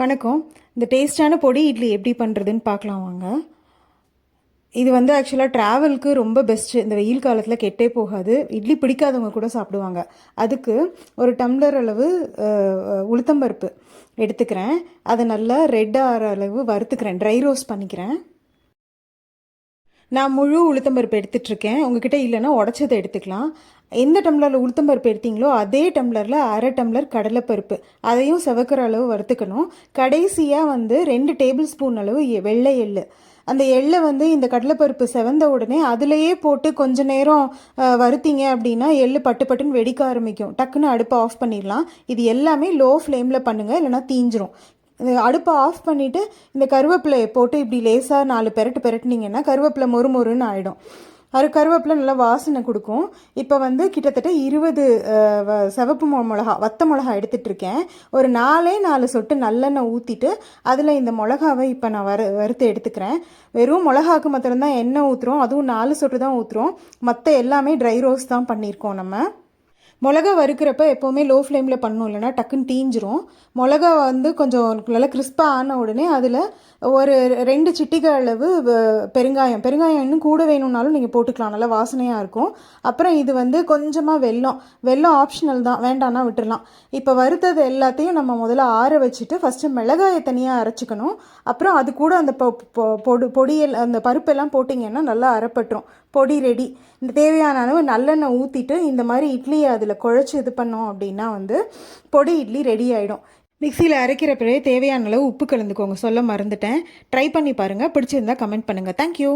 வணக்கம். இந்த டேஸ்டான பொடி இட்லி எப்படி பண்ணுறதுன்னு பார்க்கலாம் வாங்க. இது வந்து ஆக்சுவலாக ட்ராவலுக்கு ரொம்ப பெஸ்ட்டு. இந்த வெயில் காலத்தில் கெட்டே போகாது. இட்லி பிடிக்காதவங்க கூட சாப்பிடுவாங்க. அதுக்கு ஒரு டம்ளர் அளவு உளுத்தம்பருப்பு எடுத்துக்கிறேன். அதை நல்லா ரெட் ஆகிற அளவு வறுத்துக்கிறேன், ட்ரை ரோஸ்ட் பண்ணிக்கிறேன். நான் முழு உளுத்தம்பருப்பு எடுத்துகிட்ருக்கேன். உங்ககிட்ட இல்லைன்னா உடச்சதை எடுத்துக்கலாம். எந்த டம்ளரில் உளுத்தம்பருப்பு எடுத்தீங்களோ அதே டம்ளரில் அரை டம்ளர் கடலைப்பருப்பு, அதையும் செவக்கிற அளவு வறுத்துக்கணும். கடைசியாக வந்து 2 டேபிள் ஸ்பூன் அளவு வெள்ளை எள்ளு. அந்த எள்ளை வந்து இந்த கடலைப்பருப்பு செவந்த உடனே அதிலையே போட்டு கொஞ்ச நேரம் வறுத்தீங்க அப்படின்னா எள்ளு பட்டு பட்டுன்னு வெடிக்க ஆரம்பிக்கும். டக்குன்னு அடுப்பை ஆஃப் பண்ணிடலாம். இது எல்லாமே லோ ஃப்ளேமில் பண்ணுங்கள், இல்லைனா தீஞ்சிரும். அடுப்பை ஆஃப் பண்ணிவிட்டு இந்த கருவேப்பிலையை போட்டு இப்படி லேசாக 4 பெரட்டினீங்கன்னா கருவேப்பிலை மொறுன்னு ஆகிடும். கருவேப்பிலை நல்லா வாசனை கொடுக்கும். இப்போ வந்து கிட்டத்தட்ட 20 சிவப்பு மிளகா, வத்த மிளகா எடுத்துகிட்ருக்கேன். ஒரு 4 சொட்டு நல்லெண்ணெய் ஊற்றிட்டு அதில் இந்த மிளகாவை இப்போ நான் வறுத்து எடுத்துக்கிறேன். வெறும் மிளகாவுக்கு மாத்திரம்தான் எண்ணெய் ஊற்றுறோம், அதுவும் 4 சொட்டு தான் ஊற்றுறோம். மற்ற எல்லாமே ட்ரை ரோஸ்ட் தான் பண்ணியிருக்கோம் நம்ம. மிளகா வறுக்கிறப்ப எப்போவுமே லோ ஃப்ளேமில் பண்ணணும், இல்லைனா டக்குன்னு தீஞ்சிரும். மிளகா வந்து கொஞ்சம் நல்லா கிறிஸ்பாக ஆன உடனே அதில் ஒரு 2 சிட்டிகை அளவு பெருங்காயம் இன்னும் கூட வேணும்னாலும் நீங்கள் போட்டுக்கலாம், நல்லா வாசனையாக இருக்கும். அப்புறம் இது வந்து கொஞ்சமாக வெல்லம் ஆப்ஷனல் தான், வேண்டான்னா விட்டுடலாம். இப்போ வறுத்தது எல்லாத்தையும் நம்ம முதல்ல ஆற வச்சுட்டு ஃபஸ்ட்டு மிளகாயை தனியாக அரைச்சிக்கணும். அப்புறம் அது கூட அந்த பொடியல் அந்த பருப்பெல்லாம் போட்டிங்கன்னா நல்லா அரைப்பட்டுரும். பொடி ரெடி. இந்த தேவையான அளவு நல்லெண்ணெய் ஊற்றிட்டு இந்த மாதிரி இட்லியை அதில் குழச்சி இது பண்ணோம் அப்படின்னா வந்து பொடி இட்லி ரெடி ஆகிடும். மிக்சியில் அரைக்கிறப்பவே தேவையான அளவு உப்பு கலந்துக்கோங்க, சொல்ல மறந்துட்டேன். ட்ரை பண்ணி பாருங்கள், பிடிச்சிருந்தா கமெண்ட் பண்ணுங்கள். தேங்க்யூ.